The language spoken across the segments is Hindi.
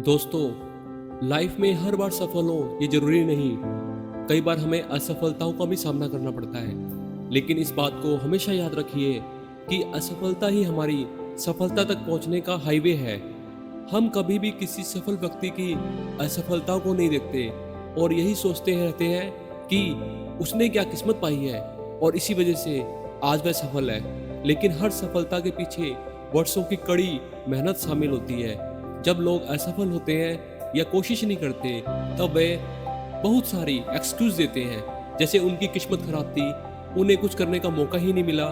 दोस्तों, लाइफ में हर बार सफल हो ये जरूरी नहीं। कई बार हमें असफलताओं का भी सामना करना पड़ता है, लेकिन इस बात को हमेशा याद रखिए कि असफलता ही हमारी सफलता तक पहुंचने का हाईवे है। हम कभी भी किसी सफल व्यक्ति की असफलता को नहीं देखते और यही सोचते रहते हैं कि उसने क्या किस्मत पाई है और इसी वजह से आज वह सफल है। लेकिन हर सफलता के पीछे वर्षों की कड़ी मेहनत शामिल होती है। जब लोग असफल होते हैं या कोशिश नहीं करते, तब वे बहुत सारी एक्सक्यूज देते हैं, जैसे उनकी किस्मत खराब थी, उन्हें कुछ करने का मौका ही नहीं मिला।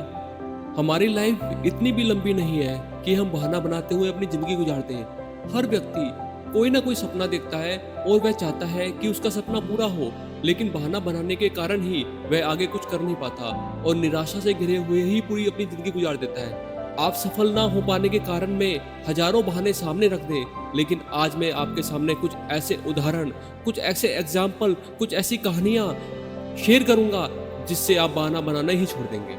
हमारी लाइफ इतनी भी लंबी नहीं है कि हम बहाना बनाते हुए अपनी जिंदगी गुजारते हैं। हर व्यक्ति कोई ना कोई सपना देखता है और वह चाहता है कि उसका सपना पूरा हो, लेकिन बहाना बनाने के कारण ही वह आगे कुछ कर नहीं पाता और निराशा से घिरे हुए ही पूरी अपनी जिंदगी गुजार देता है। आप सफल ना हो पाने के कारण में हजारों बहाने सामने रख दें, लेकिन आज मैं आपके सामने कुछ ऐसे उदाहरण, कुछ ऐसे एग्जाम्पल, कुछ ऐसी कहानियां शेयर करूंगा जिससे आप बहाना बनाना ही छोड़ देंगे।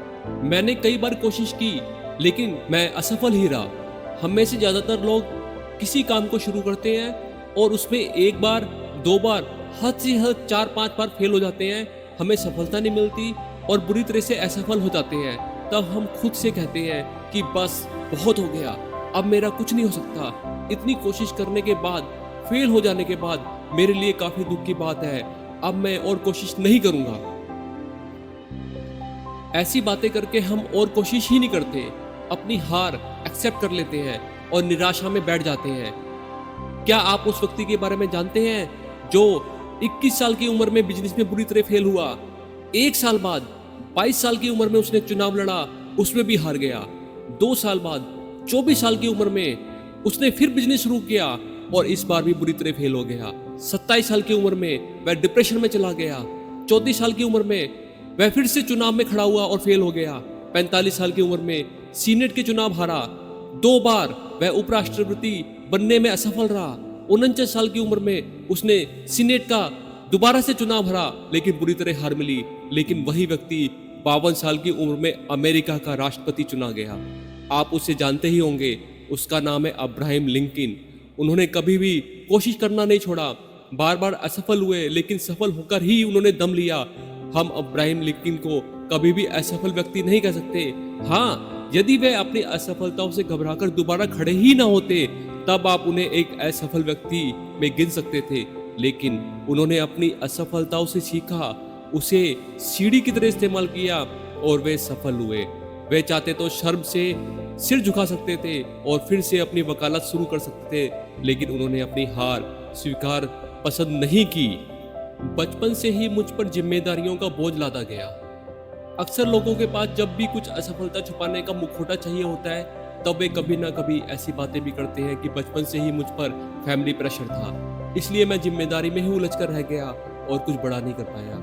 मैंने कई बार कोशिश की, लेकिन मैं असफल ही रहा। हम में से ज्यादातर लोग किसी काम को शुरू करते हैं और उसमें एक बार, दो बार, हद से हद 4-5 बार फेल हो जाते हैं, हमें सफलता नहीं मिलती और बुरी तरह से असफल हो जाते हैं। तब हम खुद से कहते हैं कि बस बहुत हो गया, अब मेरा कुछ नहीं हो सकता। इतनी कोशिश करने के बाद, फेल हो जाने के बाद मेरे लिए काफी दुख की बात है, अब मैं और कोशिश नहीं करूंगा। ऐसी बातें करके हम और कोशिश ही नहीं करते, अपनी हार एक्सेप्ट कर लेते हैं और निराशा में बैठ जाते हैं। क्या आप उस व्यक्ति के बारे में जानते हैं जो 21 साल की उम्र में बिजनेस में बुरी तरह फेल हुआ? 1 साल बाद 22 साल की उम्र में उसने चुनाव लड़ा, उसमें भी हार गया। 2 साल बाद 24 साल की उम्र में उसने फिर बिजनेस शुरू किया और इस बार भी बुरी तरह फेल हो गया। 27 साल की उम्र में वह डिप्रेशन में चला गया। 34 साल की उम्र में वह फिर से चुनाव में खड़ा हुआ और फेल हो गया। 45 साल की उम्र में सीनेट के चुनाव हारा। 2 बार वह उपराष्ट्रपति बनने में असफल रहा। 49 साल की उम्र में उसने सीनेट का दोबारा से चुनाव हारा, लेकिन बुरी तरह हार मिली। लेकिन वही व्यक्ति 52 साल की उम्र में अमेरिका का राष्ट्रपति चुना गया। आप उसे जानते ही होंगे, उसका नाम है अब्राहम लिंकन। उन्होंने कभी भी कोशिश करना नहीं छोड़ा, बार बार असफल हुए, लेकिन सफल होकर ही उन्होंने दम लिया। हम अब्राहम लिंकन को कभी भी असफल व्यक्ति नहीं कह सकते। हाँ, यदि वे अपनी असफलताओं से घबराकर दोबारा खड़े ही ना होते, तब आप उन्हें एक असफल व्यक्ति में गिन सकते थे। लेकिन उन्होंने अपनी असफलताओं से सीखा, उसे सीढ़ी की तरह इस्तेमाल किया और वे सफल हुए। वे चाहते तो शर्म से सिर झुका सकते थे और फिर से अपनी वकालत शुरू कर सकते थे, लेकिन उन्होंने अपनी हार स्वीकार पसंद नहीं की। बचपन से ही मुझ पर जिम्मेदारियों का बोझ लादा गया। अक्सर लोगों के पास जब भी कुछ असफलता छुपाने का मुखौटा चाहिए होता है, तब वे कभी ना कभी ऐसी बातें भी करते हैं कि बचपन से ही मुझ पर फैमिली प्रेशर था, इसलिए मैं जिम्मेदारी में ही उलझ कर रह गया और कुछ बड़ा नहीं कर पाया।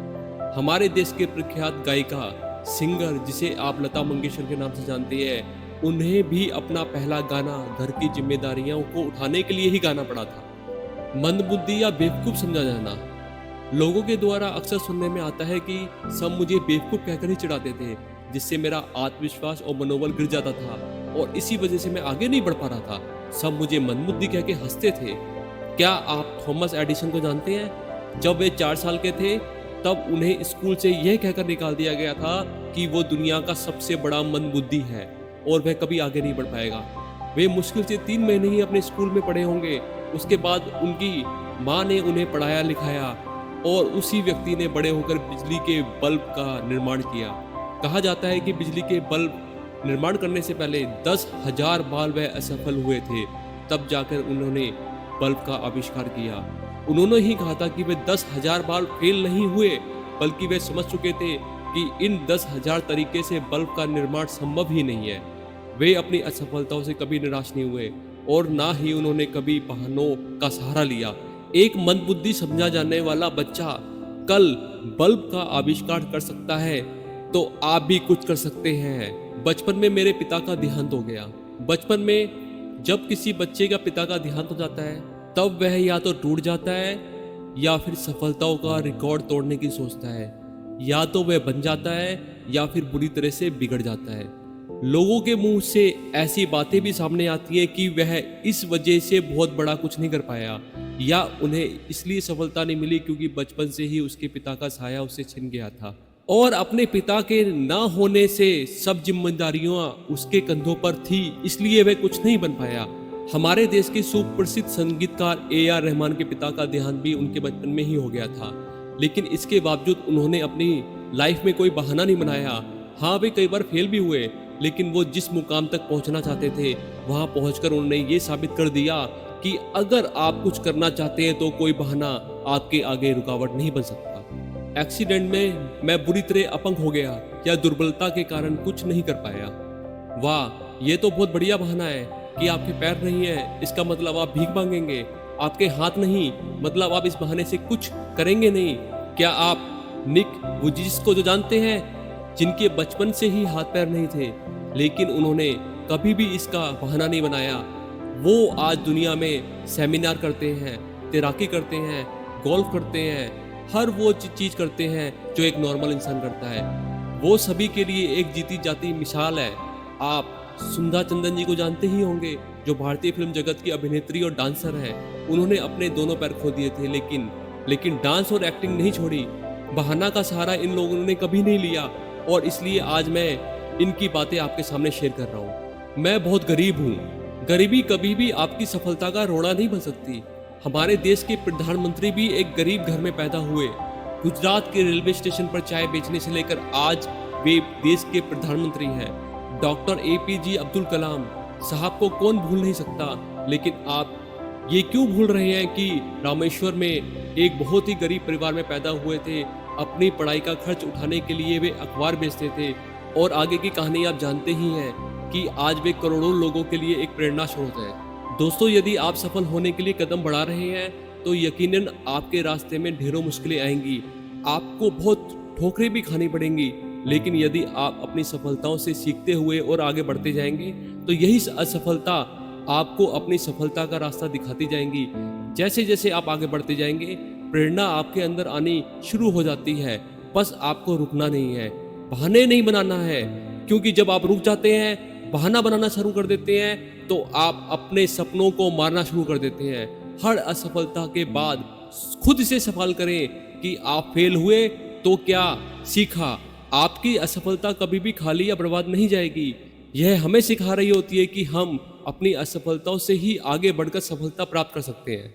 हमारे देश के प्रख्यात गायिका, सिंगर, जिसे आप लता मंगेशकर के नाम से जानते हैं, उन्हें भी अपना पहला गाना घर की जिम्मेदारियों को उठाने के लिए ही गाना पड़ा था। मंदबुद्धि या बेवकूफ समझा जाना। लोगों के द्वारा अक्सर सुनने में आता है कि सब मुझे बेवकूफ कहकर ही चिढ़ाते थे, जिससे मेरा आत्मविश्वास और मनोबल गिर जाता था और इसी वजह से मैं आगे नहीं बढ़ पा रहा था। सब मुझे मंदबुद्धि कह के हंसते थे। क्या आप थॉमस एडिसन को जानते हैं? जब वे 4 साल के थे, तब उन्हें स्कूल से यह कहकर निकाल दिया गया था कि वो दुनिया का सबसे बड़ा मंदबुद्धि है और वह कभी आगे नहीं बढ़ पाएगा। वे मुश्किल से 3 महीने ही अपने स्कूल में पढ़े होंगे। उसके बाद उनकी माँ ने उन्हें पढ़ाया लिखाया और उसी व्यक्ति ने बड़े होकर बिजली के बल्ब का निर्माण किया। कहा जाता है कि बिजली के बल्ब निर्माण करने से पहले 10,000 बार वह असफल हुए थे, तब जाकर उन्होंने बल्ब का आविष्कार किया। उन्होंने ही कहा था कि वे 10,000 बार फेल नहीं हुए, बल्कि वे समझ चुके थे कि इन 10,000 तरीके से बल्ब का निर्माण संभव ही नहीं है। वे अपनी असफलताओं से कभी निराश नहीं हुए और ना ही उन्होंने कभी बहानों का सहारा लिया। एक मंदबुद्धि समझा जाने वाला बच्चा कल बल्ब का आविष्कार कर सकता है, तो आप भी कुछ कर सकते हैं। बचपन में मेरे पिता का देहांत हो गया। बचपन में जब किसी बच्चे का पिता का देहांत हो जाता है, तब वह या तो टूट जाता है या फिर सफलताओं का रिकॉर्ड तोड़ने की सोचता है। या तो वह बन जाता है या फिर बुरी तरह से बिगड़ जाता है। लोगों के मुंह से ऐसी बातें भी सामने आती हैं कि वह इस वजह से बहुत बड़ा कुछ नहीं कर पाया, या उन्हें इसलिए सफलता नहीं मिली क्योंकि बचपन से ही उसके पिता का साया उससे छिन गया था और अपने पिता के ना होने से सब जिम्मेदारियां उसके कंधों पर थी, इसलिए वह कुछ नहीं बन पाया। हमारे देश के सुप्रसिद्ध संगीतकार AR रहमान के पिता का देहांत भी उनके बचपन में ही हो गया था, लेकिन इसके बावजूद उन्होंने अपनी लाइफ में कोई बहाना नहीं बनाया। हाँ, वे कई बार फेल भी हुए, लेकिन वो जिस मुकाम तक पहुंचना चाहते थे वहां पहुंचकर उन्होंने ये साबित कर दिया कि अगर आप कुछ करना चाहते हैं तो कोई बहाना आपके आगे रुकावट नहीं बन सकता। एक्सीडेंट में मैं बुरी तरह अपंग हो गया या दुर्बलता के कारण कुछ नहीं कर पाया। वाह, ये तो बहुत बढ़िया बहाना है कि आपके पैर नहीं है, इसका मतलब आप भीख मांगेंगे। आपके हाथ नहीं, मतलब आप इस बहाने से कुछ करेंगे नहीं। क्या आप निक वुजिस को जो जानते हैं, जिनके बचपन से ही हाथ पैर नहीं थे, लेकिन उन्होंने कभी भी इसका बहाना नहीं बनाया। वो आज दुनिया में सेमिनार करते हैं, तैराकी करते हैं, गोल्फ करते हैं, हर वो चीज़ करते हैं जो एक नॉर्मल इंसान करता है। वो सभी के लिए एक जीती जाती मिसाल है। आप सुधा चंदन जी को जानते ही होंगे, जो भारतीय फिल्म जगत की अभिनेत्री और डांसर हैं। उन्होंने अपने दोनों पैर खो दिए थे, लेकिन डांस और एक्टिंग नहीं छोड़ी। बहाना का सहारा इन लोगों ने कभी नहीं लिया और इसलिए आज मैं इनकी बातें आपके सामने शेयर कर रहा हूँ। मैं बहुत गरीब हूँ। गरीबी कभी भी आपकी सफलता का रोड़ा नहीं बन सकती। हमारे देश के प्रधानमंत्री भी एक गरीब घर में पैदा हुए। गुजरात के रेलवे स्टेशन पर चाय बेचने से लेकर आज वे देश के प्रधानमंत्री हैं। डॉक्टर APJ अब्दुल कलाम साहब को कौन भूल नहीं सकता, लेकिन आप ये क्यों भूल रहे हैं कि रामेश्वर में एक बहुत ही गरीब परिवार में पैदा हुए थे। अपनी पढ़ाई का खर्च उठाने के लिए वे अखबार बेचते थे और आगे की कहानी आप जानते ही हैं कि आज वे करोड़ों लोगों के लिए एक प्रेरणा स्रोत है। दोस्तों, यदि आप सफल होने के लिए कदम बढ़ा रहे हैं तो यकीनन आपके रास्ते में ढेरों मुश्किलें आएंगी, आपको बहुत ठोकरें भी खानी पड़ेंगी, लेकिन यदि आप अपनी सफलताओं से सीखते हुए और आगे बढ़ते जाएंगे तो यही असफलता आपको अपनी सफलता का रास्ता दिखाती जाएंगी। जैसे जैसे आप आगे बढ़ते जाएंगे, प्रेरणा आपके अंदर आनी शुरू हो जाती है। बस आपको रुकना नहीं है, बहाने नहीं बनाना है, क्योंकि जब आप रुक जाते हैं, बहाना बनाना शुरू कर देते हैं, तो आप अपने सपनों को मारना शुरू कर देते हैं। हर असफलता के बाद खुद से सवाल करें कि आप फेल हुए तो क्या सीखा। आपकी असफलता कभी भी खाली या बर्बाद नहीं जाएगी। यह हमें सिखा रही होती है कि हम अपनी असफलताओं से ही आगे बढ़कर सफलता प्राप्त कर सकते हैं।